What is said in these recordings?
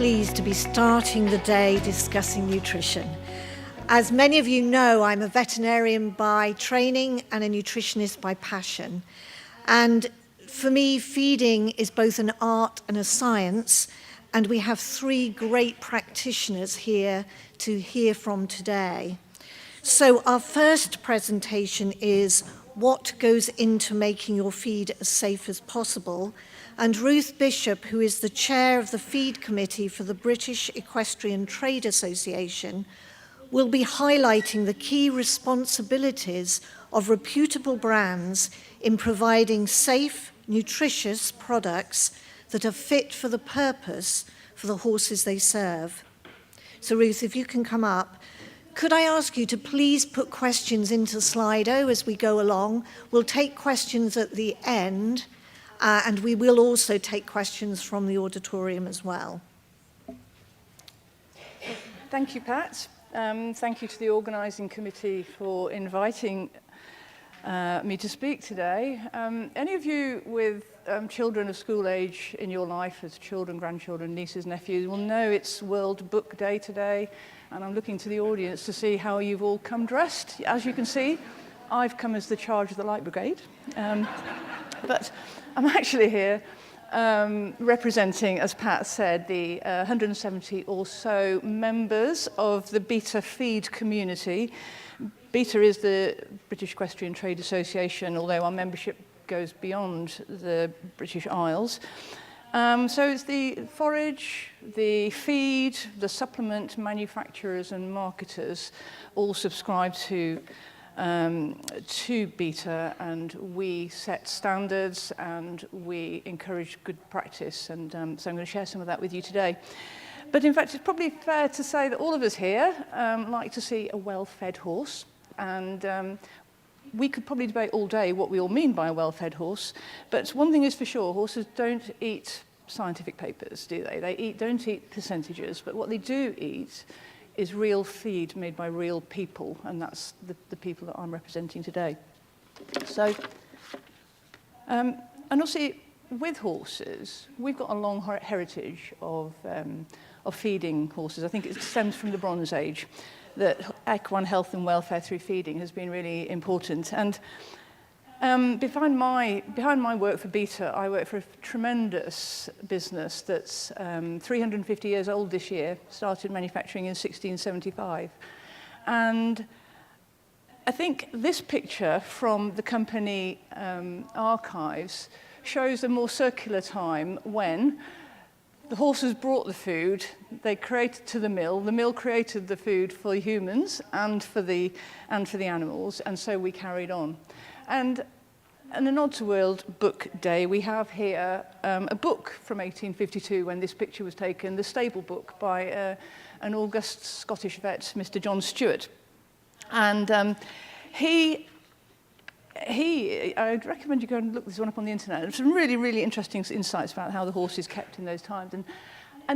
pleased to be starting the day discussing nutrition. As many of you know, I'm a veterinarian by training and a nutritionist by passion. And for me, feeding is both an art and a science, and we have three great practitioners here to hear from today. So our first presentation is what goes into making your feed as safe as possible. And Ruth Bishop, who is the chair of the feed committee for the British Equestrian Trade Association, will be highlighting the key responsibilities of reputable brands in providing safe, nutritious products that are fit for the purpose for the horses they serve. So Ruth, if you can come up. Could I ask you to please put questions into Slido as we go along? We'll take questions at the end, and we will also take questions from the auditorium as well. Thank you, Pat. Thank you to the organising committee for inviting me to speak today. Any of you with children of school age in your life as children, grandchildren, nieces, nephews will know it's World Book Day today. And I'm looking to the audience to see how you've all come dressed. As you can see, I've come as the charge of the Light Brigade. But I'm actually here representing, as Pat said, the 170 or so members of the Beta Feed community. Beta is the British Equestrian Trade Association, although our membership goes beyond the British Isles. So it's the forage, the feed, the supplement manufacturers and marketers all subscribe to Beta, and we set standards and we encourage good practice, and so I'm going to share some of that with you today. But in fact, it's probably fair to say that all of us here like to see a well-fed horse, and we could probably debate all day what we all mean by a well-fed horse, but one thing is for sure, horses don't eat scientific papers, do they? They don't eat percentages, but what they do eat is real feed made by real people, and that's the people that I'm representing today. So, and also with horses, we've got a long heritage of feeding horses. I think it stems from the Bronze Age, that equine health and welfare through feeding has been really important. And behind my work for Beta, I work for a tremendous business that's 350 years old this year, started manufacturing in 1675. And I think this picture from the company archives shows a more circular time when the horses brought the food, they created to the mill created the food for humans and for the animals, and so we carried on. And an Nod to World Book Day, we have here a book from 1852 when this picture was taken, the stable book by an august Scottish vet, Mr. John Stewart. And I'd recommend you go and look this one up on the internet. There's some really, really interesting insights about how the horse is kept in those times. And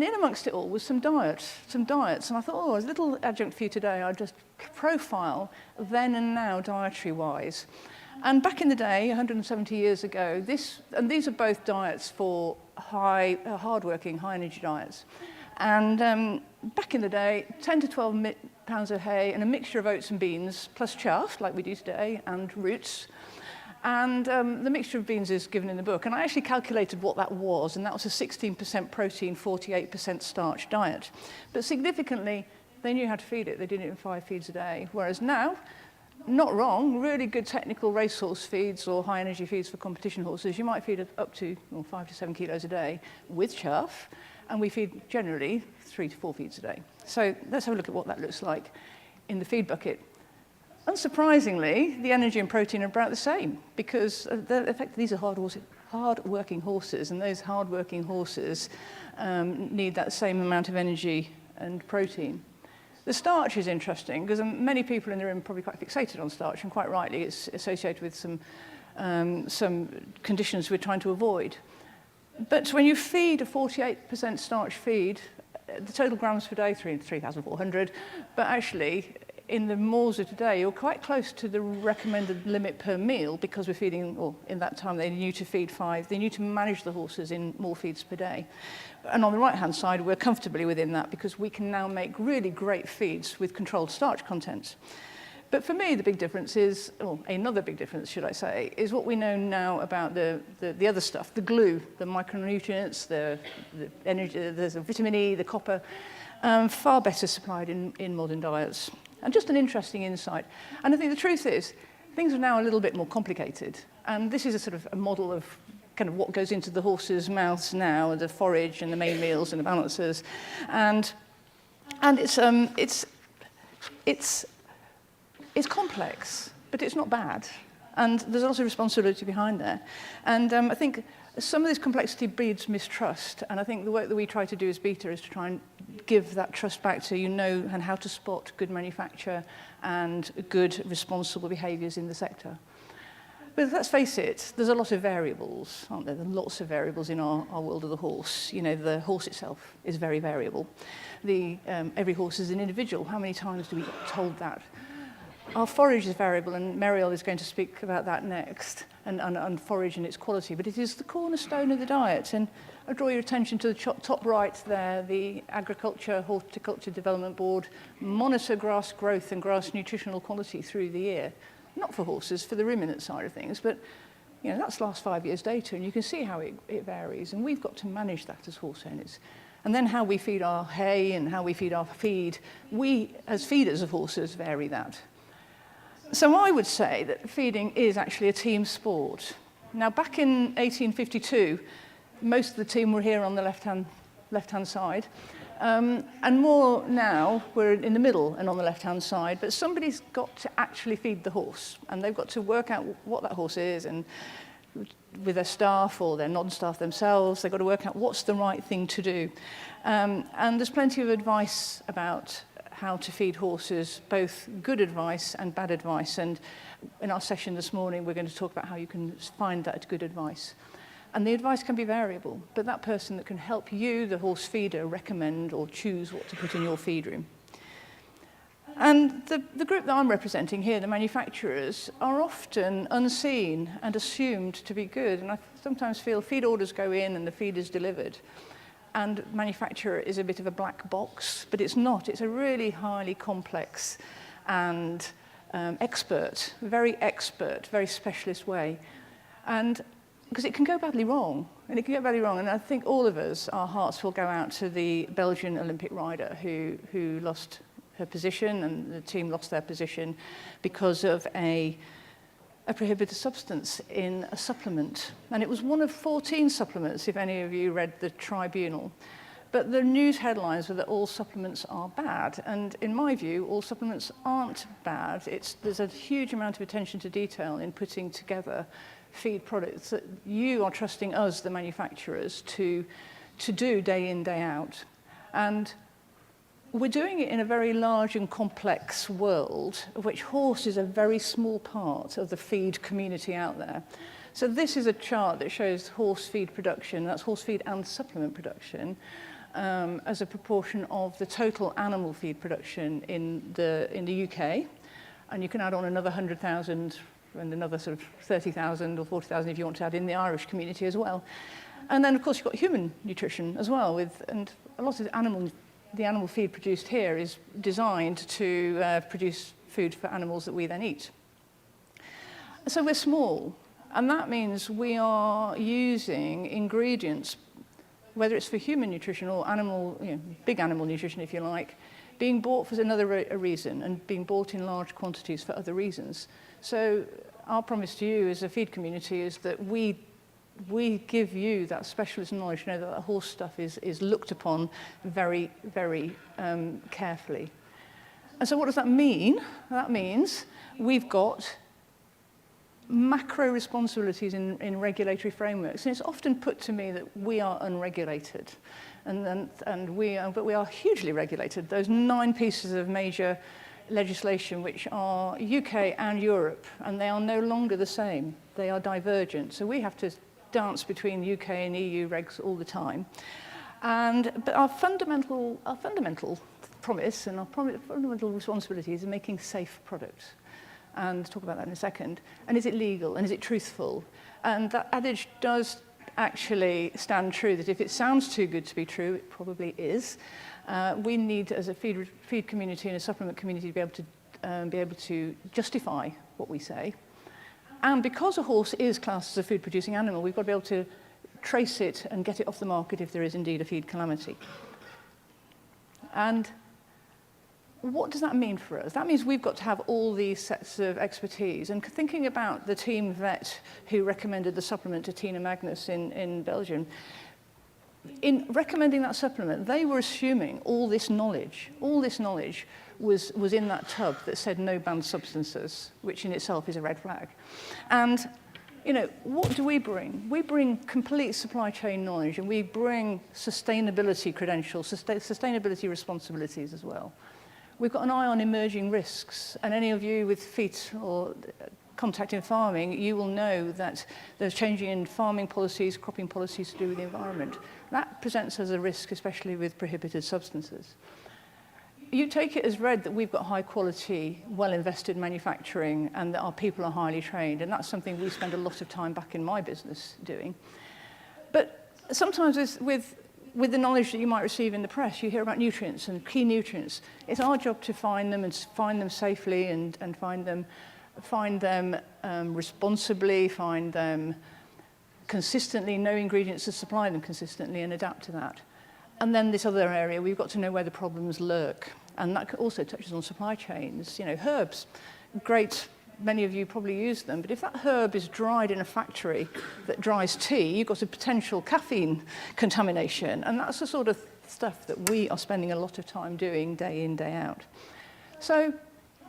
in amongst it all was some diets. And I thought, oh, as a little adjunct for you today, I'd just profile then and now dietary-wise. And back in the day, 170 years ago, these are both diets for hard-working, high-energy diets. And back in the day, 10 to 12 pounds of hay and a mixture of oats and beans, plus chaff, like we do today, and roots. And the mixture of beans is given in the book. And I actually calculated what that was, and that was a 16% protein, 48% starch diet. But significantly, they knew how to feed it. They did it in 5 feeds a day. Whereas now, not wrong, really good technical racehorse feeds or high-energy feeds for competition horses, you might feed up to 5 to 7 kilos a day with chaff, and we feed generally 3 to 4 feeds a day. So let's have a look at what that looks like in the feed bucket. Unsurprisingly, the energy and protein are about the same, because these are hard-working horses, and those hard-working horses need that same amount of energy and protein. The starch is interesting, because many people in the room are probably quite fixated on starch, and quite rightly, it's associated with some conditions we're trying to avoid. But when you feed a 48% starch feed, the total grams per day, 3,400, but actually, in the moors of today, you're quite close to the recommended limit per meal because we're feeding, or in that time they knew to feed 5, they knew to manage the horses in more feeds per day. And on the right-hand side, we're comfortably within that because we can now make really great feeds with controlled starch content. But for me, the big difference is, or another big difference, should I say, is what we know now about the other stuff, the glue, the micronutrients, the energy, there's the vitamin E, the copper, far better supplied in modern diets. And just an interesting insight. And I think the truth is, things are now a little bit more complicated. And this is a sort of a model of kind of what goes into the horses' mouths now, and the forage and the main meals and the balancers. And it's complex, but it's not bad. And there's a lot of responsibility behind there. And I think some of this complexity breeds mistrust. And I think the work that we try to do as Beta is to try and give that trust back to and how to spot good manufacture and good responsible behaviours in the sector. But let's face it, there's a lot of variables, aren't there? There are lots of variables in our world of the horse. You know, the horse itself is very variable. Every horse is an individual. How many times do we get told that? Our forage is variable, and Meriel is going to speak about that next, and forage and its quality, but it is the cornerstone of the diet. And I draw your attention to the top right there, the Agriculture Horticulture Development Board monitor grass growth and grass nutritional quality through the year. Not for horses, for the ruminant side of things, but you know, that's last 5 years' data, and you can see how it varies, and we've got to manage that as horse owners. And then how we feed our hay and how we feed our feed, we, as feeders of horses, vary that. So I would say that feeding is actually a team sport. Now, back in 1852, most of the team were here on the left-hand side, and more now, we're in the middle and on the left-hand side, but somebody's got to actually feed the horse, and they've got to work out what that horse is, and with their staff or their non-staff themselves, they've got to work out what's the right thing to do. And there's plenty of advice about how to feed horses, both good advice and bad advice. And in our session this morning, we're going to talk about how you can find that good advice. And the advice can be variable, but that person that can help you, the horse feeder, recommend or choose what to put in your feed room. And the group that I'm representing here, the manufacturers, are often unseen and assumed to be good. And I sometimes feel feed orders go in and the feed is delivered. And manufacturer is a bit of a black box, but it's not. It's a really highly complex and very expert, very specialist way. And because it can go badly wrong, and I think all of us, our hearts will go out to the Belgian Olympic rider who lost her position, and the team lost their position because of a prohibited substance in a supplement. And it was one of 14 supplements, if any of you read the Tribunal. But the news headlines were that all supplements are bad. And in my view, all supplements aren't bad. There's a huge amount of attention to detail in putting together feed products that you are trusting us, the manufacturers, to do day in, day out. And we're doing it in a very large and complex world, of which horse is a very small part of the feed community out there. So this is a chart that shows horse feed production, that's horse feed and supplement production, as a proportion of the total animal feed production in the UK. And you can add on another 100,000 and another sort of 30,000 or 40,000 if you want to add in the Irish community as well. And then, of course, you've got human nutrition as well, and a lot of the animal feed produced here is designed to produce food for animals that we then eat. So we're small, and that means we are using ingredients, whether it's for human nutrition or animal, big animal nutrition, if you like, being bought for another reason and being bought in large quantities for other reasons. So our promise to you as a feed community is that we give you that specialist knowledge, that the horse stuff is looked upon very, very carefully. And so what does that mean? That means we've got macro responsibilities in regulatory frameworks. And it's often put to me that we are unregulated. But we are hugely regulated. Those 9 pieces of major legislation which are UK and Europe, and they are no longer the same. They are divergent. So we have to dance between UK and EU regs all the time. But our fundamental promise, and our fundamental responsibility is making safe products. And talk about that in a second. And is it legal? And is it truthful? And that adage does actually stand true, that if it sounds too good to be true, it probably is. We need, as a feed community and a supplement community, to be able to justify what we say. And because a horse is classed as a food-producing animal, we've got to be able to trace it and get it off the market if there is indeed a feed calamity. And what does that mean for us? That means we've got to have all these sets of expertise. And thinking about the team vet who recommended the supplement to Tina Magnus in Belgium, in recommending that supplement, they were assuming all this knowledge was in that tub that said no banned substances, which in itself is a red flag. And what do we bring? We bring complete supply chain knowledge, and we bring sustainability credentials, sustainability responsibilities as well. We've got an eye on emerging risks, and any of you with feet or contact in farming, you will know that there's changing in farming policies, cropping policies to do with the environment. That presents as a risk, especially with prohibited substances. You take it as read that we've got high quality, well-invested manufacturing, and that our people are highly trained, and that's something we spend a lot of time back in my business doing. But sometimes with the knowledge that you might receive in the press, you hear about nutrients and key nutrients. It's our job to find them and find them safely and find them responsibly, find them consistently, know ingredients to supply them consistently and adapt to that. And then this other area, we've got to know where the problems lurk. And that also touches on supply chains. Herbs, great. Many of you probably use them, but if that herb is dried in a factory that dries tea, you've got a potential caffeine contamination, and that's the sort of stuff that we are spending a lot of time doing day in, day out. So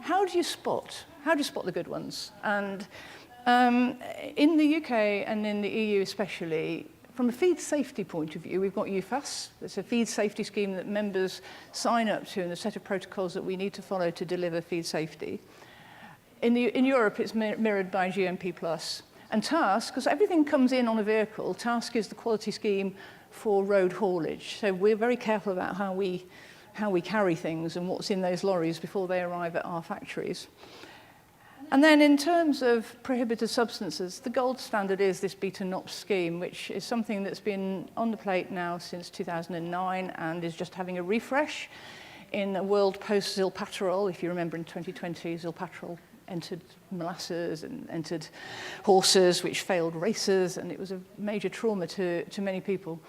how do you spot the good ones? And in the UK and in the EU especially, from a feed safety point of view, we've got UFAS. It's a feed safety scheme that members sign up to, and a set of protocols that we need to follow to deliver feed safety. In Europe, it's mirrored by GMP+. And TASC, because everything comes in on a vehicle, TASC is the quality scheme for road haulage. So we're very careful about how we carry things and what's in those lorries before they arrive at our factories. And then in terms of prohibited substances, the gold standard is this beta-NOx scheme, which is something that's been on the plate now since 2009 and is just having a refresh in the world post-Zilpaterol. If you remember, in 2020, Zilpaterol entered molasses and entered horses, which failed races, and it was a major trauma to many people.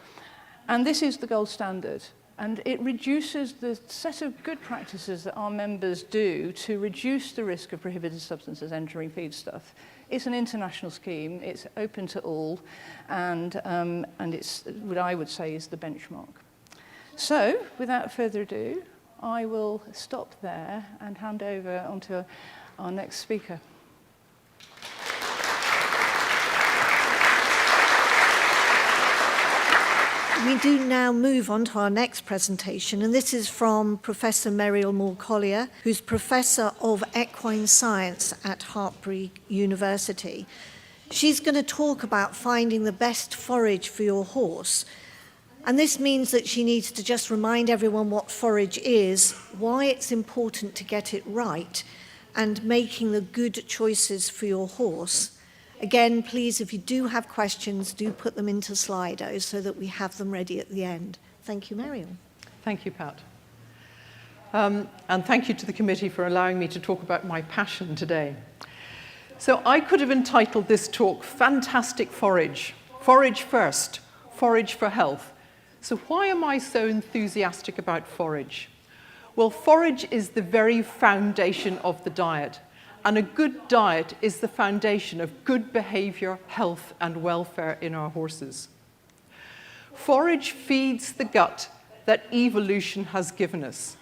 And this is the gold standard. And it reduces the set of good practices that our members do to reduce the risk of prohibited substances entering feedstuff. It's an international scheme, it's open to all, and it's what I would say is the benchmark. So, without further ado, I will stop there and hand over onto our next speaker. We do now move on to our next presentation, and this is from Professor Meriel Moore-Colyer, who's Professor of Equine Science at Hartpury University. She's going to talk about finding the best forage for your horse. And this means that she needs to just remind everyone what forage is, why it's important to get it right, and making the good choices for your horse. Again, please, if you do have questions, do put them into Slido so that we have them ready at the end. Thank you, Meriel. Thank you, Pat. And thank you to the committee for allowing me to talk about my passion today. So I could have entitled this talk, Fantastic Forage. Forage first, forage for health. So why am I so enthusiastic about forage? Well, forage is the very foundation of the diet. And a good diet is the foundation of good behavior, health, and welfare in our horses. Forage feeds the gut that evolution has given us.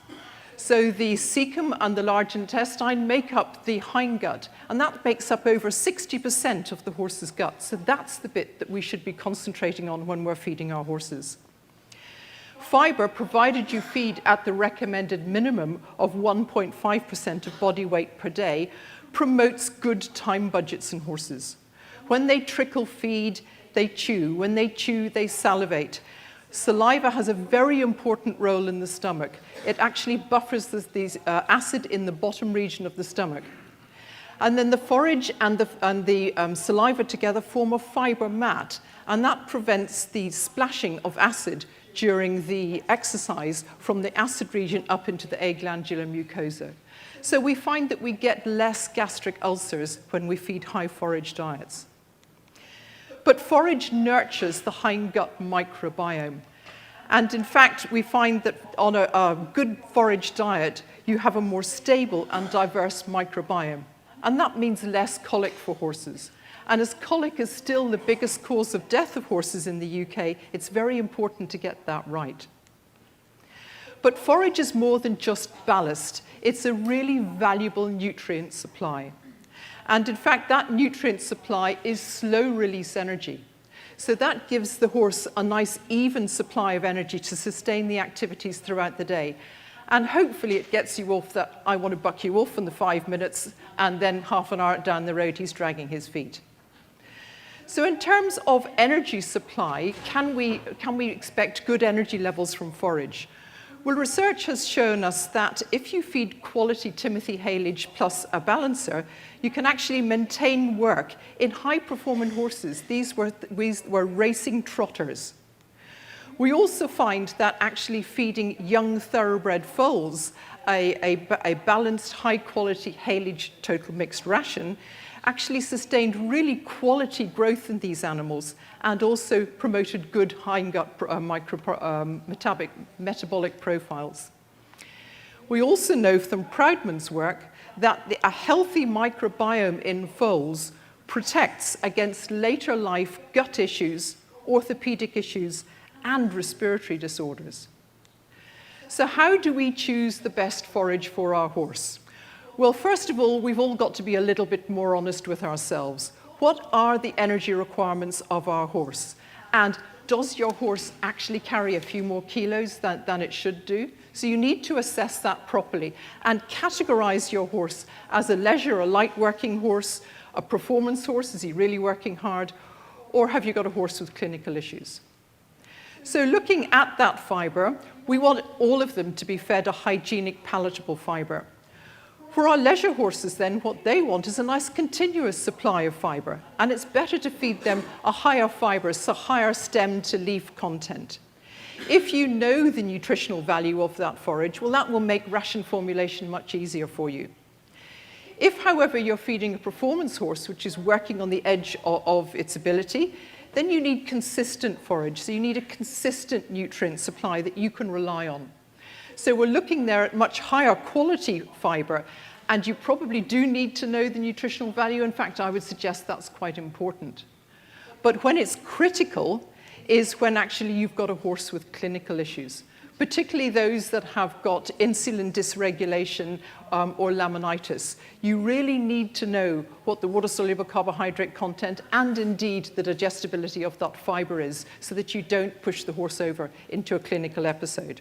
So the cecum and the large intestine make up the hindgut, and that makes up over 60% of the horse's gut. So that's the bit that we should be concentrating on when we're feeding our horses. Fiber, provided you feed at the recommended minimum of 1.5% of body weight per day, promotes good time budgets in horses. When they trickle feed, they chew. When they chew, they salivate. Saliva has a very important role in the stomach. It actually buffers the acid in the bottom region of the stomach. And then the forage and the saliva together form a fiber mat, and that prevents the splashing of acid during the exercise from the acid region up into the aglandular mucosa. So we find that we get less gastric ulcers when we feed high forage diets. But forage nurtures the hindgut microbiome. And in fact, we find that on a good forage diet, you have a more stable and diverse microbiome. And that means less colic for horses. And as colic is still the biggest cause of death of horses in the UK, it's very important to get that right. But forage is more than just ballast. It's a really valuable nutrient supply. And in fact, that nutrient supply is slow release energy. So that gives the horse a nice even supply of energy to sustain the activities throughout the day. And hopefully it gets you off that I want to buck you off in the 5 minutes, and then half an hour down the road he's dragging his feet. So in terms of energy supply, can we expect good energy levels from forage? Well, research has shown us that if you feed quality Timothy haylage plus a balancer, you can actually maintain work in high-performing horses. These were racing trotters. We also find that actually feeding young thoroughbred foals a balanced, high-quality haylage total mixed ration actually sustained really quality growth in these animals and also promoted good hindgut metabolic profiles. We also know from Proudman's work that a healthy microbiome in foals protects against later life gut issues, orthopedic issues, and respiratory disorders. So how do we choose the best forage for our horse? Well, first of all, we've all got to be a little bit more honest with ourselves. What are the energy requirements of our horse? And does your horse actually carry a few more kilos than it should do? So you need to assess that properly and categorize your horse as a leisure, a light working horse, a performance horse, is he really working hard, or have you got a horse with clinical issues? So looking at that fiber, we want all of them to be fed a hygienic, palatable fiber. For our leisure horses then, what they want is a nice continuous supply of fiber, and it's better to feed them a higher fiber, so higher stem to leaf content. If you know the nutritional value of that forage, well, that will make ration formulation much easier for you. If, however, you're feeding a performance horse, which is working on the edge of its ability, then you need consistent forage, so you need a consistent nutrient supply that you can rely on. So we're looking there at much higher quality fiber, and you probably do need to know the nutritional value. In fact, I would suggest that's quite important. But when it's critical is when actually you've got a horse with clinical issues, particularly those that have got insulin dysregulation or laminitis. You really need to know what the water-soluble carbohydrate content and indeed the digestibility of that fiber is so that you don't push the horse over into a clinical episode.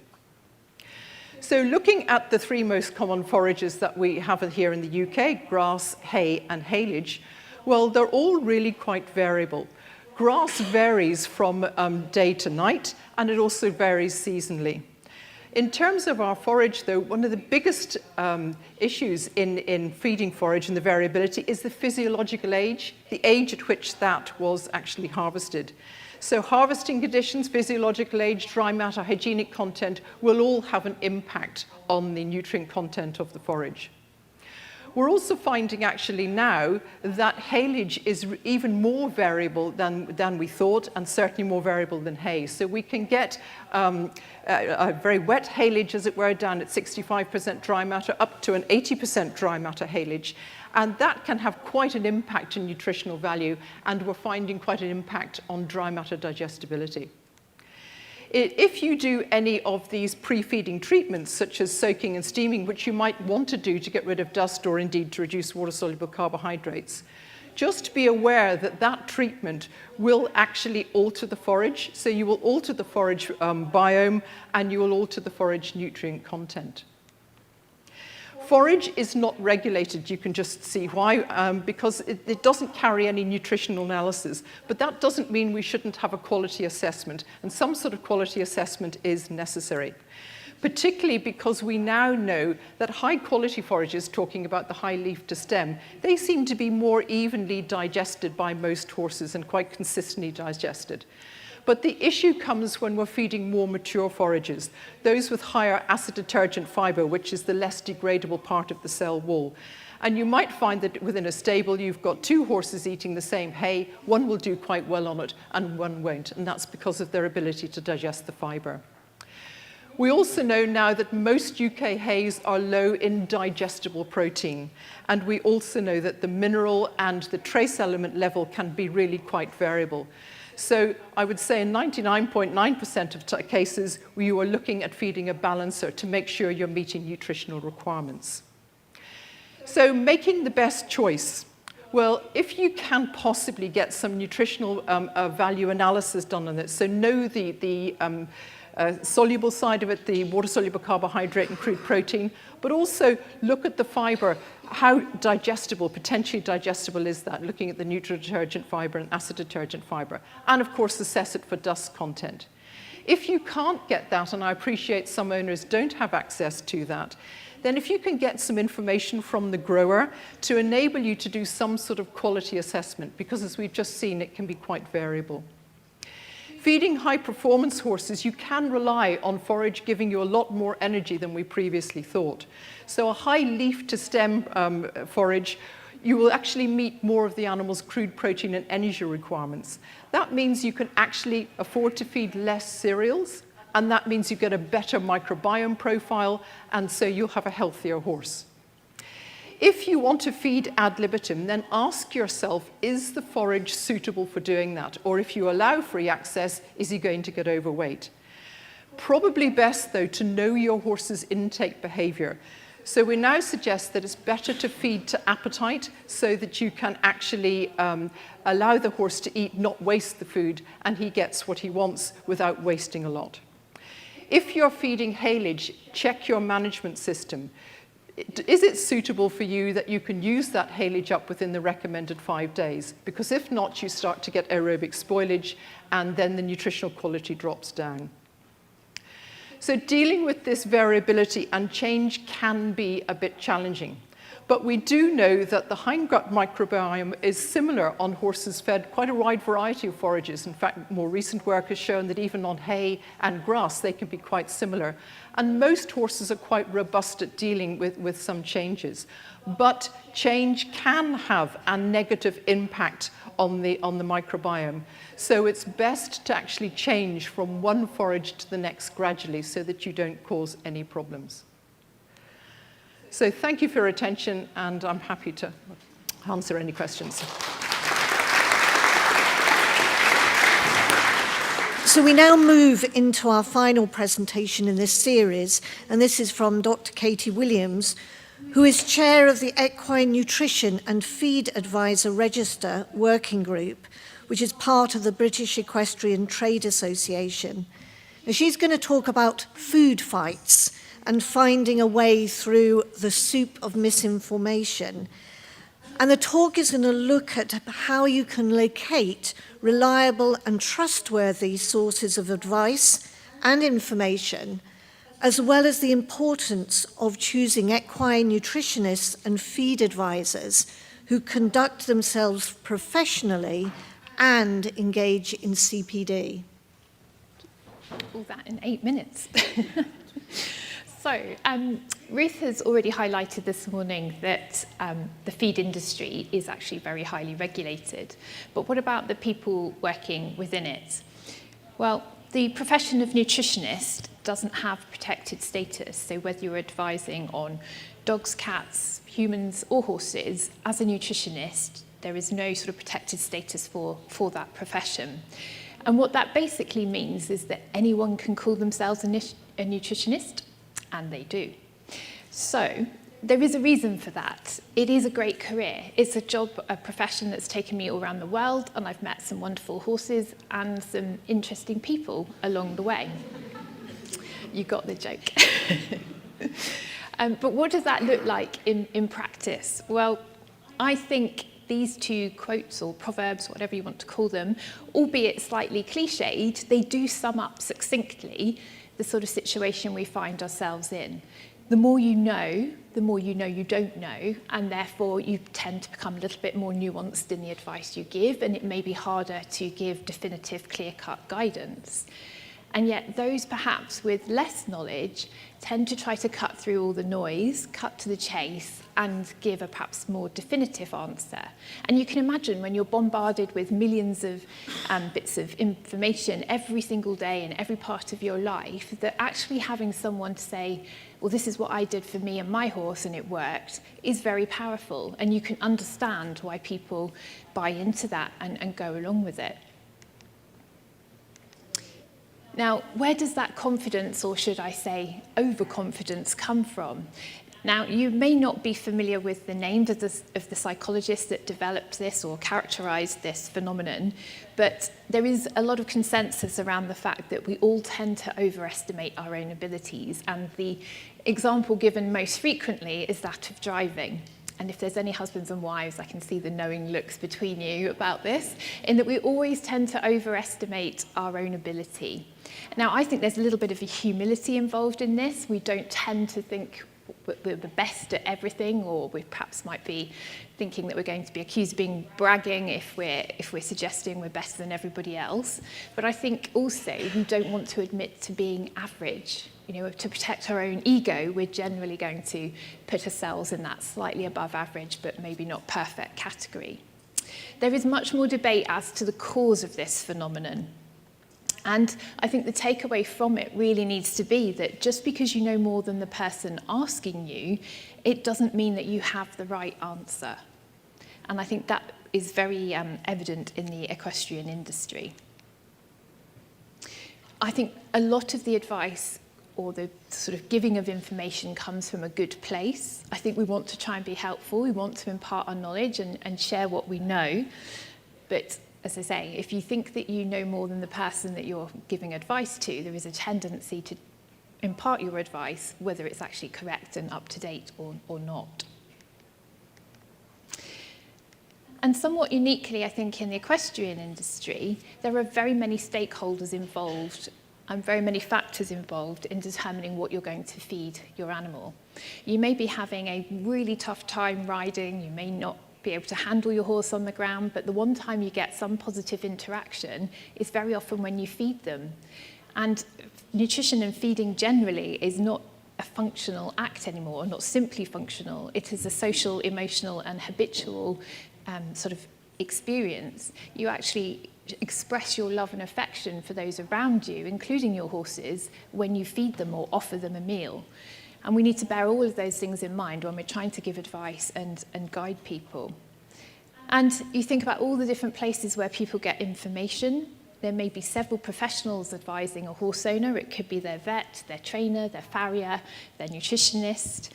So looking at the three most common forages that we have here in the UK, grass, hay, and haylage, well, they're all really quite variable. Grass varies from day to night, and it also varies seasonally. In terms of our forage, though, one of the biggest issues in feeding forage and the variability is the physiological age, the age at which that was actually harvested. So harvesting conditions, physiological age, dry matter, hygienic content will all have an impact on the nutrient content of the forage. We're also finding actually now that haylage is even more variable than we thought, and certainly more variable than hay. So we can get a very wet haylage, as it were, down at 65% dry matter, up to an 80% dry matter haylage. And that can have quite an impact in nutritional value, and we're finding quite an impact on dry matter digestibility. If you do any of these pre-feeding treatments, such as soaking and steaming, which you might want to do to get rid of dust or indeed to reduce water-soluble carbohydrates, just be aware that that treatment will actually alter the forage. So you will alter the forage biome, and you will alter the forage nutrient content. Forage is not regulated, you can just see why, because it doesn't carry any nutritional analysis, but that doesn't mean we shouldn't have a quality assessment, and some sort of quality assessment is necessary, particularly because we now know that high-quality forages, talking about the high leaf to stem, they seem to be more evenly digested by most horses and quite consistently digested. But the issue comes when we're feeding more mature forages, those with higher acid detergent fiber, which is the less degradable part of the cell wall. And you might find that within a stable, you've got two horses eating the same hay. One will do quite well on it, and one won't. And that's because of their ability to digest the fiber. We also know now that most UK hays are low in digestible protein. And we also know that the mineral and the trace element level can be really quite variable. So I would say in 99.9% of cases, you are looking at feeding a balancer to make sure you're meeting nutritional requirements. So making the best choice. Well, if you can possibly get some nutritional value analysis done on it, so know the soluble side of it, the water-soluble carbohydrate and crude protein, but also look at the fiber. How digestible, potentially digestible is that? Looking at the nutrient-detergent fiber and acid detergent fiber. And of course, assess it for dust content. If you can't get that, and I appreciate some owners don't have access to that, then if you can get some information from the grower to enable you to do some sort of quality assessment, because as we've just seen, it can be quite variable. Feeding high-performance horses, you can rely on forage giving you a lot more energy than we previously thought. So a high leaf-to-stem forage, you will actually meet more of the animal's crude protein and energy requirements. That means you can actually afford to feed less cereals, and that means you get a better microbiome profile, and so you'll have a healthier horse. If you want to feed ad libitum, then ask yourself, is the forage suitable for doing that? Or if you allow free access, is he going to get overweight? Probably best, though, to know your horse's intake behavior. So we now suggest that it's better to feed to appetite so that you can actually allow the horse to eat, not waste the food, and he gets what he wants without wasting a lot. If you're feeding haylage, check your management system. Is it suitable for you that you can use that haylage up within the recommended 5 days? Because if not, you start to get aerobic spoilage, and then the nutritional quality drops down. So dealing with this variability and change can be a bit challenging. But we do know that the hindgut microbiome is similar on horses fed quite a wide variety of forages. In fact, more recent work has shown that even on hay and grass, they can be quite similar. And most horses are quite robust at dealing with some changes. But change can have a negative impact on the microbiome. So it's best to actually change from one forage to the next gradually so that you don't cause any problems. So thank you for your attention, and I'm happy to answer any questions. So we now move into our final presentation in this series, and this is from Dr. Katie Williams, who is chair of the Equine Nutrition and Feed Advisor Register Working Group, which is part of the British Equestrian Trade Association. Now, she's going to talk about food fights and finding a way through the soup of misinformation. And the talk is going to look at how you can locate reliable and trustworthy sources of advice and information, as well as the importance of choosing equine nutritionists and feed advisors who conduct themselves professionally and engage in CPD. All that in 8 minutes. So, Ruth has already highlighted this morning that the feed industry is actually very highly regulated. But what about the people working within it? Well, the profession of nutritionist doesn't have protected status. So whether you're advising on dogs, cats, humans, or horses, as a nutritionist, there is no sort of protected status for that profession. And what that basically means is that anyone can call themselves a nutritionist, and they do. So there is a reason for that. It is a great career. It's a job, a profession that's taken me all around the world, and I've met some wonderful horses and some interesting people along the way. You got the joke. But what does that look like in practice? Well, I think these two quotes or proverbs, whatever you want to call them, albeit slightly cliched, they do sum up succinctly the sort of situation we find ourselves in. The more you know you don't know, and therefore you tend to become a little bit more nuanced in the advice you give, and it may be harder to give definitive, clear-cut guidance. And yet those perhaps with less knowledge tend to try to cut through all the noise, cut to the chase, and give a perhaps more definitive answer. And you can imagine when you're bombarded with millions of bits of information every single day in every part of your life, that actually having someone to say, well, this is what I did for me and my horse and it worked, is very powerful. And you can understand why people buy into that and go along with it. Now, where does that confidence, or should I say overconfidence, come from? Now, you may not be familiar with the names of the psychologists that developed this or characterized this phenomenon, but there is a lot of consensus around the fact that we all tend to overestimate our own abilities, and the example given most frequently is that of driving. And if there's any husbands and wives, I can see the knowing looks between you about this, in that we always tend to overestimate our own ability. Now, I think there's a little bit of a humility involved in this. We don't tend to think we're the best at everything, or we perhaps might be thinking that we're going to be accused of being bragging if we're suggesting we're better than everybody else. But I think also we don't want to admit to being average. You know, to protect our own ego, we're generally going to put ourselves in that slightly above average but maybe not perfect category. There is much more debate as to the cause of this phenomenon. And I think the takeaway from it really needs to be that just because you know more than the person asking you, it doesn't mean that you have the right answer. And I think that is very evident in the equestrian industry. I think a lot of the advice or the sort of giving of information comes from a good place. I think we want to try and be helpful. We want to impart our knowledge and share what we know. But as I say, if you think that you know more than the person that you're giving advice to, there is a tendency to impart your advice, whether it's actually correct and up to date or not. And somewhat uniquely, I think, in the equestrian industry, there are very many stakeholders involved and very many factors involved in determining what you're going to feed your animal. You may be having a really tough time riding, you may not be able to handle your horse on the ground, but the one time you get some positive interaction is very often when you feed them. And nutrition and feeding generally is not a functional act anymore, not simply functional. It is a social, emotional, and habitual sort of experience. You actually express your love and affection for those around you, including your horses, when you feed them or offer them a meal. And we need to bear all of those things in mind when we're trying to give advice and guide people. And you think about all the different places where people get information. There may be several professionals advising a horse owner. It could be their vet, their trainer, their farrier, their nutritionist.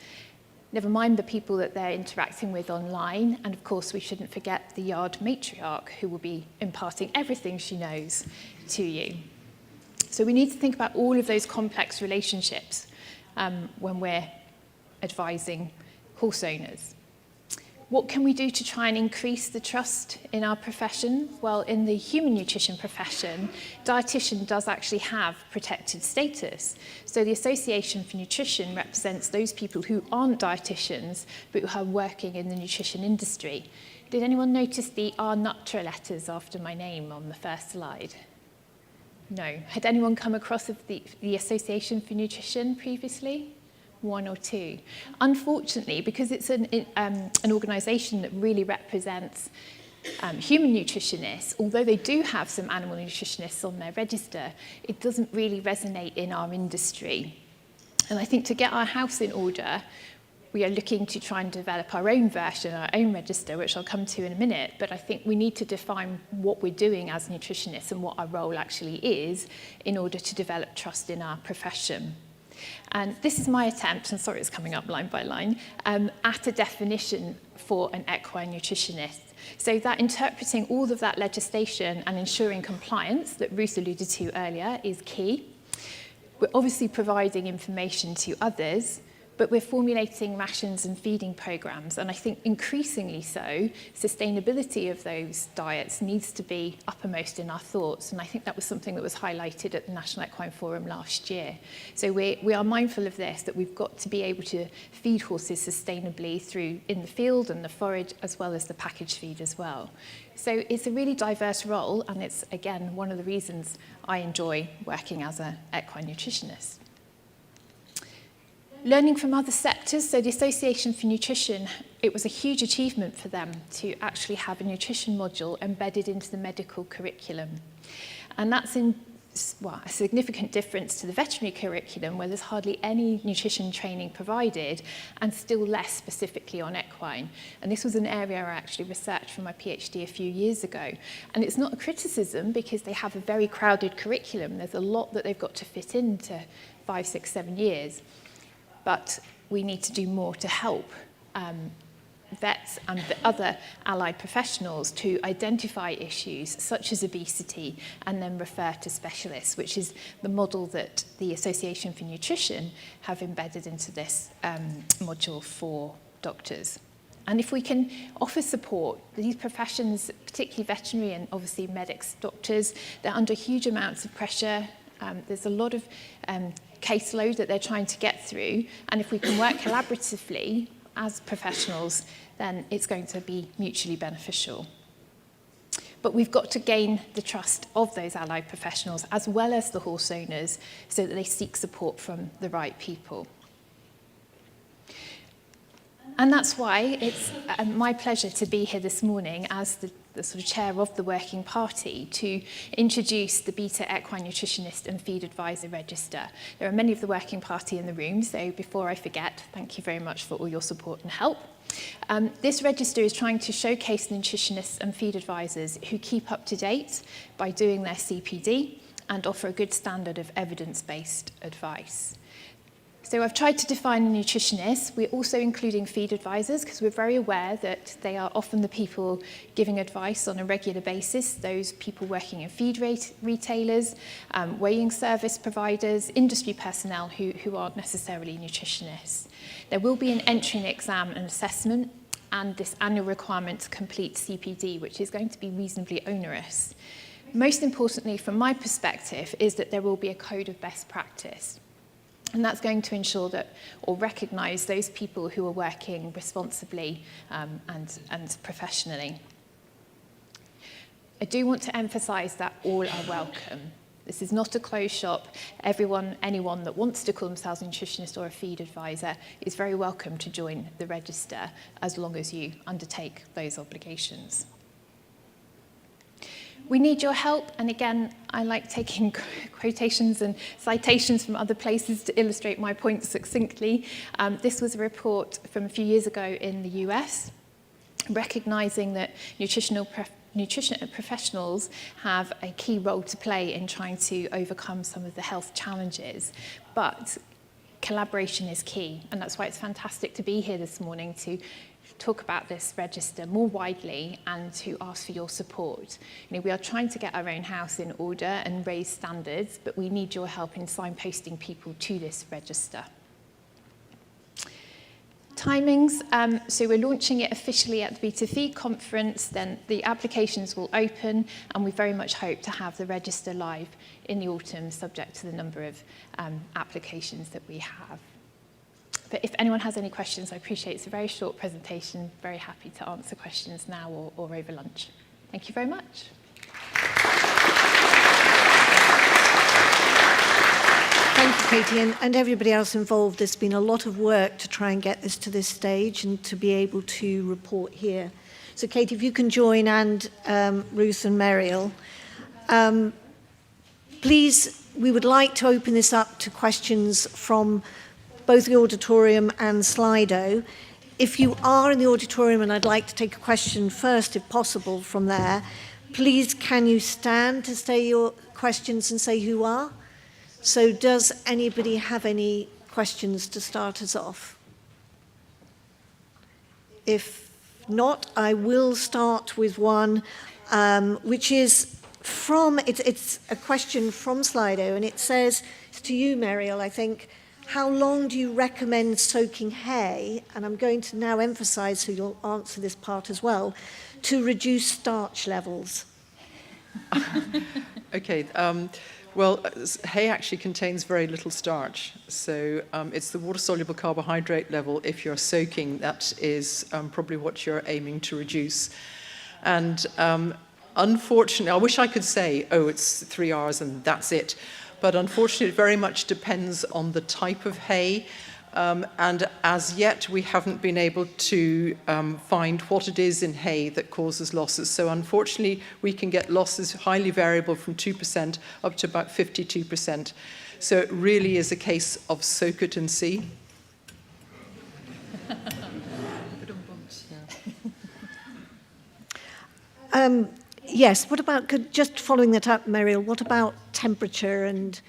Never mind the people that they're interacting with online. And of course, we shouldn't forget the yard matriarch, who will be imparting everything she knows to you. So we need to think about all of those complex relationships when we're advising horse owners. What can we do to try and increase the trust in our profession? Well, in the human nutrition profession, dietitian does actually have protected status. So the Association for Nutrition represents those people who aren't dietitians, but who are working in the nutrition industry. Did anyone notice the R Nutra letters after my name on the first slide? No. Had anyone come across the Association for Nutrition previously? One or two. Unfortunately, because it's an organisation that really represents human nutritionists, although they do have some animal nutritionists on their register, it doesn't really resonate in our industry. And I think to get our house in order, we are looking to try and develop our own version, our own register, which I'll come to in a minute. But I think we need to define what we're doing as nutritionists and what our role actually is in order to develop trust in our profession. And this is my attempt, and sorry it's coming up line by line, at a definition for an equine nutritionist. So that interpreting all of that legislation and ensuring compliance that Ruth alluded to earlier is key. We're obviously providing information to others, but we're formulating rations and feeding programs, and I think increasingly so, sustainability of those diets needs to be uppermost in our thoughts, and I think that was something that was highlighted at the National Equine Forum last year. So we are mindful of this, that we've got to be able to feed horses sustainably through in the field and the forage, as well as the packaged feed as well. So it's a really diverse role, and it's, again, one of the reasons I enjoy working as an equine nutritionist. Learning from other sectors, so the Association for Nutrition, it was a huge achievement for them to actually have a nutrition module embedded into the medical curriculum. And that's a significant difference to the veterinary curriculum, where there's hardly any nutrition training provided, and still less specifically on equine. And this was an area I actually researched for my PhD a few years ago. And it's not a criticism, because they have a very crowded curriculum. There's a lot that they've got to fit into 5, 6, 7 years. But we need to do more to help vets and the other allied professionals to identify issues such as obesity and then refer to specialists, which is the model that the Association for Nutrition have embedded into this module for doctors. And if we can offer support, these professions, particularly veterinary and obviously medics, doctors, they're under huge amounts of pressure. There's a lot of caseload that they're trying to get through, and if we can work collaboratively as professionals, then it's going to be mutually beneficial. But we've got to gain the trust of those allied professionals as well as the horse owners, so that they seek support from the right people. And that's why it's my pleasure to be here this morning as the sort of chair of the Working Party to introduce the Beta Equine Nutritionist and Feed Advisor Register. There are many of the Working Party in the room, so before I forget, thank you very much for all your support and help. This register is trying to showcase the nutritionists and feed advisors who keep up to date by doing their CPD and offer a good standard of evidence-based advice. So I've tried to define a nutritionist. We're also including feed advisors, because we're very aware that they are often the people giving advice on a regular basis, those people working in feed retailers, weighing service providers, industry personnel who aren't necessarily nutritionists. There will be an entry exam and assessment, and this annual requirement to complete CPD, which is going to be reasonably onerous. Most importantly, from my perspective, is that there will be a code of best practice. And that's going to ensure that, or recognise those people who are working responsibly and professionally. I do want to emphasise that all are welcome. This is not a closed shop. Anyone that wants to call themselves a nutritionist or a feed advisor is very welcome to join the register, as long as you undertake those obligations. We need your help, and again, I like taking quotations and citations from other places to illustrate my point succinctly. This was a report from a few years ago in the US, recognising that nutrition professionals have a key role to play in trying to overcome some of the health challenges, but collaboration is key, and that's why it's fantastic to be here this morning to talk about this register more widely and to ask for your support. We are trying to get our own house in order and raise standards, but we need your help in signposting people to this register. Timings, so we're launching it officially at the Beta Feed conference, then the applications will open, and we very much hope to have the register live in the autumn, subject to the number of applications that we have. But if anyone has any questions, I appreciate it's a very short presentation. Very happy to answer questions now or over lunch. Thank you very much. Thank you, Katie, and everybody else involved. There's been a lot of work to try and get this to this stage and to be able to report here. So, Katie, if you can join, and Ruth and Meriel. Please, we would like to open this up to questions from both the auditorium and Slido. If you are in the auditorium, and I'd like to take a question first, if possible, from there, please can you stand to say your questions and say who you are? So does anybody have any questions to start us off? If not, I will start with one, which is it's a question from Slido, and it says, it's to you, Meriel, I think, how long do you recommend soaking hay? And I'm going to now emphasize, so you'll answer this part as well, to reduce starch levels. Okay, well, hay actually contains very little starch, so it's the water-soluble carbohydrate level, if you're soaking, that is probably what you're aiming to reduce. And unfortunately, I wish I could say, oh, it's 3 hours and that's it, but unfortunately it very much depends on the type of hay, and as yet we haven't been able to find what it is in hay that causes losses. So unfortunately we can get losses highly variable from 2% up to about 52%. So it really is a case of soak it and see. Yes, what about, just following that up, Meriel, what about temperature and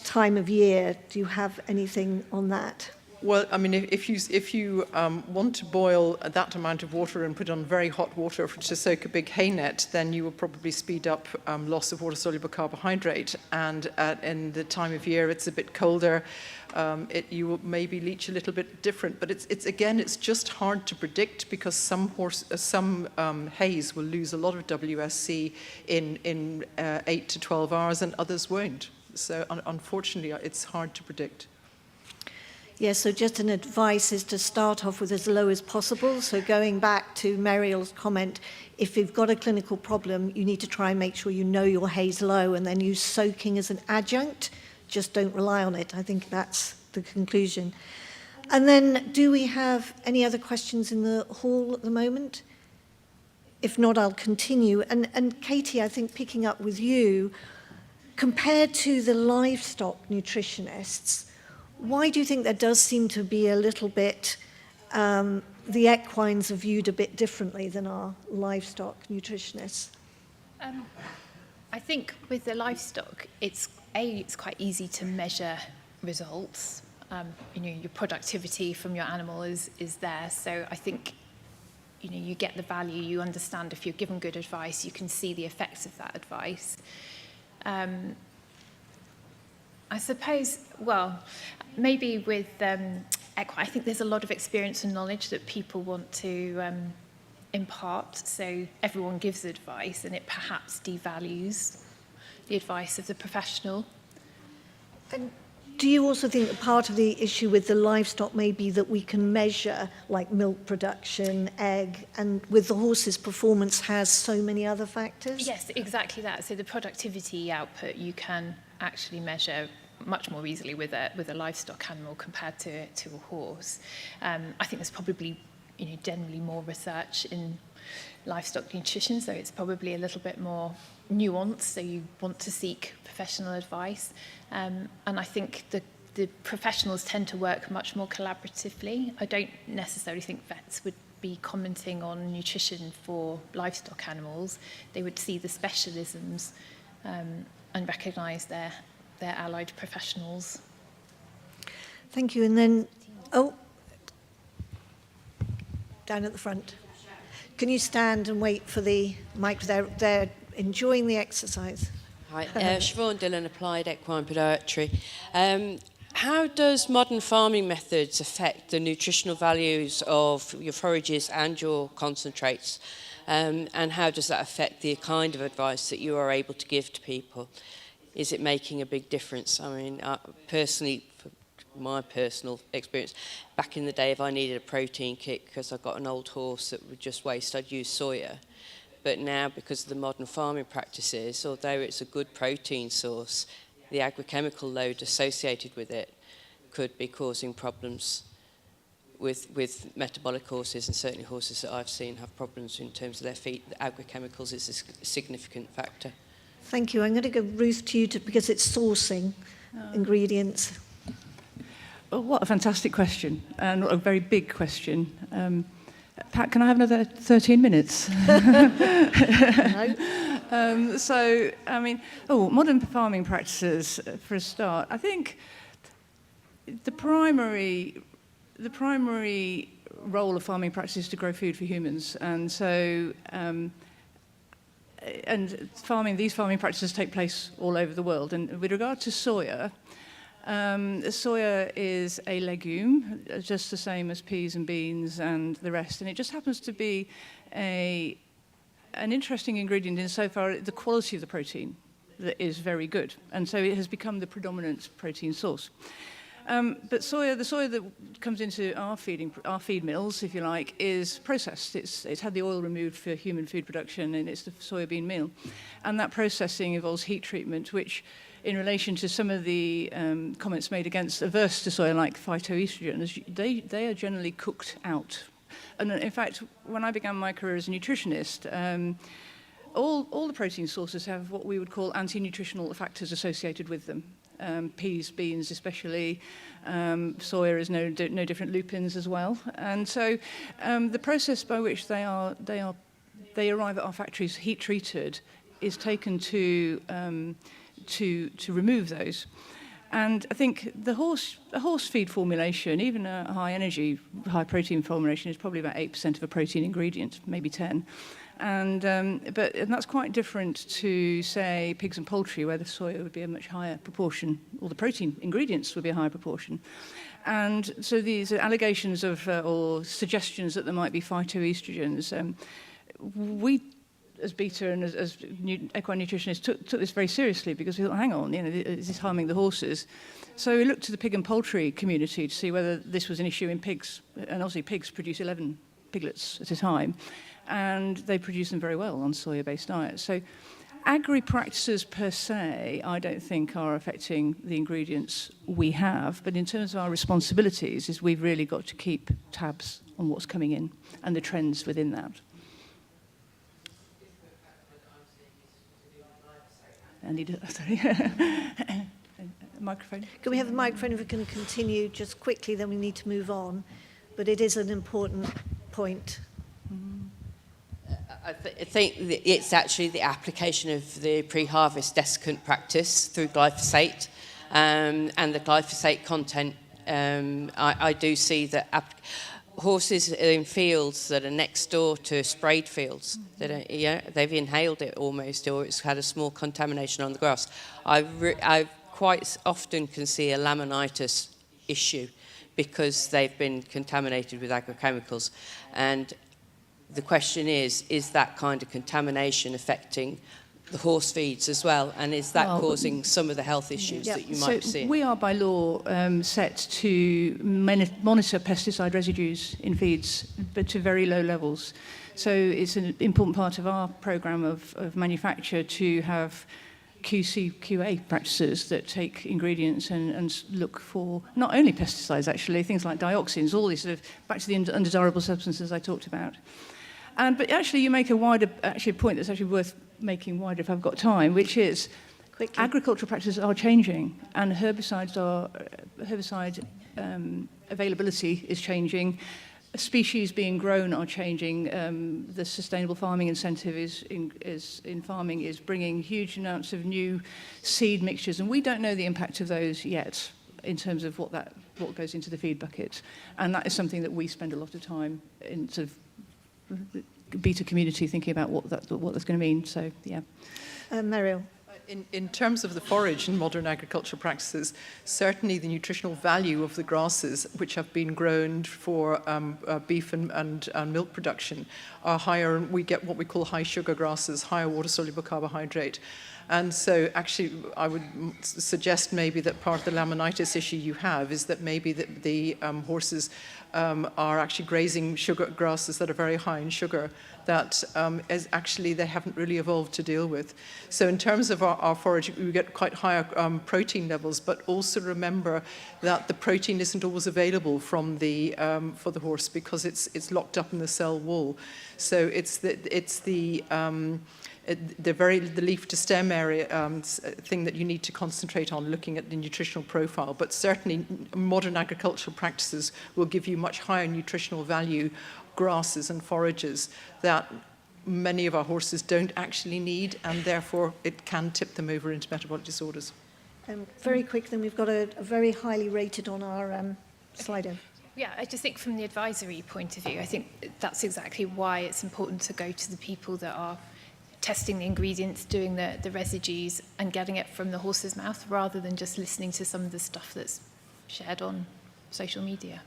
time of year? Do you have anything on that? Well, I mean, if you want to boil that amount of water and put on very hot water to soak a big hay net, then you will probably speed up loss of water-soluble carbohydrate. And in the time of year, it's a bit colder. You will maybe leach a little bit different, but it's just hard to predict, because some hays will lose a lot of WSC in 8 to 12 hours, and others won't. So unfortunately, it's hard to predict. Yes, so just an advice is to start off with as low as possible. So going back to Meriel's comment, if you've got a clinical problem, you need to try and make sure you know your hay's low, and then use soaking as an adjunct. Just don't rely on it. I think that's the conclusion. And then, do we have any other questions in the hall at the moment? If not, I'll continue. And Katie, I think picking up with you, compared to the livestock nutritionists, why do you think there does seem to be a little bit, the equines are viewed a bit differently than our livestock nutritionists? I think with the livestock, it's quite easy to measure results. Your productivity from your animal is there. So I think, you get the value, you understand if you're given good advice, you can see the effects of that advice. I suppose, well, maybe with equine, I think there's a lot of experience and knowledge that people want to impart. So everyone gives advice, and it perhaps devalues the advice of the professional. And do you also think that part of the issue with the livestock may be that we can measure, like milk production, egg, and with the horses, performance has so many other factors? Yes, exactly that. So the productivity output you can actually measure much more easily with a livestock animal compared to a horse. I think there's probably generally more research in livestock nutrition, so it's probably a little bit more nuanced, so you want to seek professional advice. And I think the professionals tend to work much more collaboratively. I don't necessarily think vets would be commenting on nutrition for livestock animals. They would see the specialisms and recognise their allied professionals. Thank you. And then, down at the front. Can you stand and wait for the mic? They're enjoying the exercise. Hi, Siobhan Dillon, Applied Equine Podiatry. How does modern farming methods affect the nutritional values of your forages and your concentrates? And how does that affect the kind of advice that you are able to give to people? Is it making a big difference? I mean, personally, my personal experience, back in the day, if I needed a protein kick because I got an old horse that would just waste, I'd use soya. But now, because of the modern farming practices, although it's a good protein source, the agrochemical load associated with it could be causing problems with metabolic horses, and certainly horses that I've seen have problems in terms of their feet. The agrochemicals is a significant factor. Thank you. I'm going to go, Ruth, to you because it's sourcing ingredients. Well, what a fantastic question, and a very big question. Pat, can I have another 13 minutes? No. So, I mean, modern farming practices, for a start. I think the primary role of farming practice is to grow food for humans, and so these farming practices take place all over the world. And with regard to soya, Soya is a legume, just the same as peas and beans and the rest, and it just happens to be an interesting ingredient insofar as the quality of the protein that is very good, and so it has become the predominant protein source. But the soya that comes into our feed mills, if you like, is processed. It's had the oil removed for human food production, and it's the soybean meal. And that processing involves heat treatment, which, in relation to some of the comments made against averse to soya, like phytoestrogens, they are generally cooked out. And in fact, when I began my career as a nutritionist, all the protein sources have what we would call anti-nutritional factors associated with them. Peas, beans especially, soya is no different, lupins as well. And so the process by which they arrive at our factories heat treated is taken to remove those. And I think a horse feed formulation, even a high energy, high protein formulation, is probably about 8% of a protein ingredient, maybe 10. And that's quite different to, say, pigs and poultry, where the soya would be a much higher proportion, or the protein ingredients would be a higher proportion. And so these allegations of, or suggestions that there might be phytoestrogens, we, as beta and as equine nutritionists, took this very seriously, because we thought, hang on, is this harming the horses? So we looked to the pig and poultry community to see whether this was an issue in pigs. And obviously pigs produce 11 piglets at a time, and they produce them very well on soya-based diets. So agri-practices per se, I don't think are affecting the ingredients we have, but in terms of our responsibilities, is we've really got to keep tabs on what's coming in and the trends within that. Sorry. Microphone. Can we have the microphone if we can continue just quickly, then we need to move on. But it is an important point. I think that it's actually the application of the pre-harvest desiccant practice through glyphosate and the glyphosate content. I do see that horses in fields that are next door to sprayed fields, that are, they've inhaled it almost, or it's had a small contamination on the grass. I quite often can see a laminitis issue because they've been contaminated with agrochemicals. And the question is that kind of contamination affecting the horse feeds as well? And is that causing some of the health issues that you might see? We are by law set to monitor pesticide residues in feeds, but to very low levels. So it's an important part of our programme of manufacture to have QA practices that take ingredients and look for not only pesticides, actually, things like dioxins, all these sort of, back to the undesirable substances I talked about. But actually you make a wider point that's actually worth making wider if I've got time, which is agricultural practices are changing, and herbicide availability is changing. Species being grown are changing. The sustainable farming incentive in farming is bringing huge amounts of new seed mixtures, and we don't know the impact of those yet in terms of what goes into the feed bucket. And that is something that we spend a lot of time in sort of beta community thinking about what that's going to mean. So yeah. Meriel. In terms of the forage in modern agricultural practices, certainly the nutritional value of the grasses which have been grown for beef and milk production are higher, and we get what we call high sugar grasses, higher water-soluble carbohydrate. And so actually I would suggest maybe that part of the laminitis issue you have is that maybe the horses are actually grazing sugar grasses that are very high in sugar that is actually they haven't really evolved to deal with. So in terms of our forage, we get quite higher protein levels, but also remember that the protein isn't always available from the for the horse because it's locked up in the cell wall. So it's the leaf to stem area thing that you need to concentrate on, looking at the nutritional profile. But certainly modern agricultural practices will give you much higher nutritional value grasses and forages that many of our horses don't actually need, and therefore it can tip them over into metabolic disorders. Very quick, then we've got a very highly rated on our Slido. Yeah, I just think from the advisory point of view, I think that's exactly why it's important to go to the people that are testing the ingredients, doing the residues, and getting it from the horse's mouth, rather than just listening to some of the stuff that's shared on social media.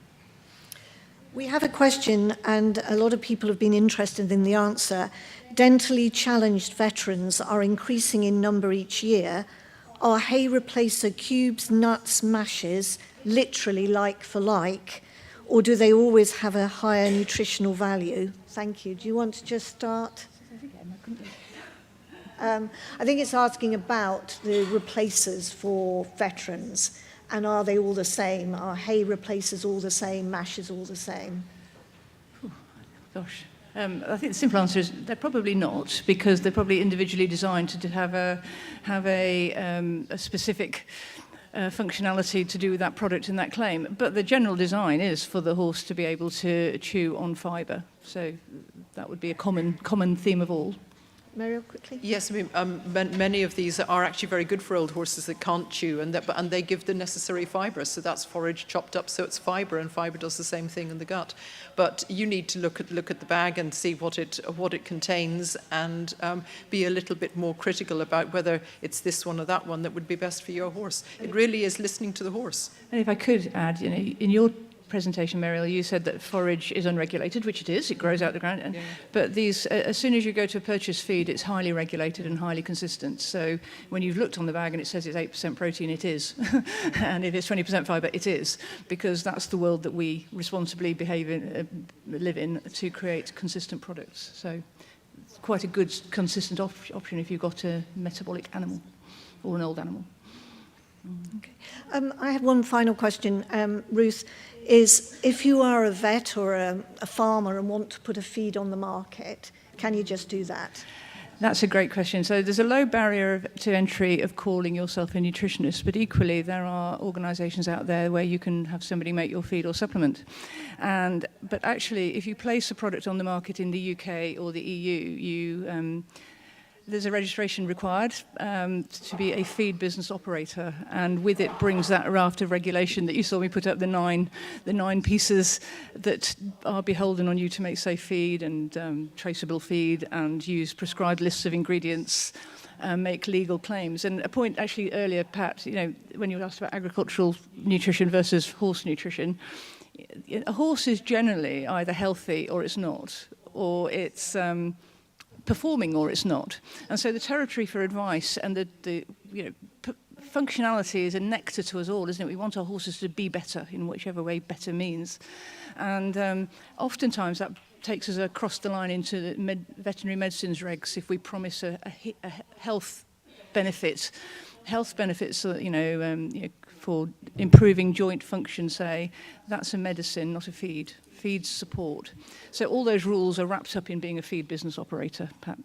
We have a question, and a lot of people have been interested in the answer. Dentally challenged veterans are increasing in number each year. Are hay replacer cubes, nuts, mashes literally like for like, or do they always have a higher nutritional value? Thank you. Do you want to just start? I think it's asking about the replacers for veterans. And are they all the same? Are hay replacers all the same? Mashes all the same? Gosh. I think the simple answer is they're probably not, because they're probably individually designed to have a specific functionality to do with that product and that claim. But the general design is for the horse to be able to chew on fibre. So that would be a common theme of all. Meriel, quickly. Yes, I mean, many of these are actually very good for old horses that can't chew, and they give the necessary fibre. So that's forage chopped up, so it's fibre, and fibre does the same thing in the gut. But you need to look at the bag and see what it contains, and be a little bit more critical about whether it's this one or that one that would be best for your horse. It really is listening to the horse. And if I could add, in your presentation, Meriel, you said that forage is unregulated, which it is. It grows out the ground. And, but these, as soon as you go to a purchase feed, it's highly regulated and highly consistent. So when you've looked on the bag and it says it's 8% protein, it is. And if it's 20% fibre, it is. Because that's the world that we responsibly live in to create consistent products. So it's quite a good, consistent option if you've got a metabolic animal or an old animal. Okay. I have one final question, Ruth, is if you are a vet or a farmer and want to put a feed on the market, can you just do that? That's a great question. So there's a low barrier to entry of calling yourself a nutritionist, but equally there are organisations out there where you can have somebody make your feed or supplement. But actually, if you place a product on the market in the UK or the EU, there's a registration required to be a feed business operator, and with it brings that raft of regulation that you saw me put up, the nine pieces that are beholden on you to make safe feed and traceable feed and use prescribed lists of ingredients, make legal claims. And a point actually earlier, Pat, when you asked about agricultural nutrition versus horse nutrition, a horse is generally either healthy or it's not, or it's performing or it's not. And so the territory for advice and the functionality is a nectar to us all, isn't it? We want our horses to be better in whichever way better means. And oftentimes that takes us across the line into the veterinary medicines regs if we promise a health benefit. Health benefits, for improving joint function, say, that's a medicine, not a feed. Feed support. So all those rules are wrapped up in being a feed business operator, Pat.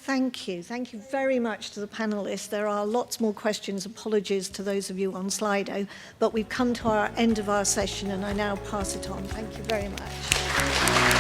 Thank you. Thank you very much to the panellists. There are lots more questions. Apologies to those of you on Slido, but we've come to our end of our session and I now pass it on. Thank you very much.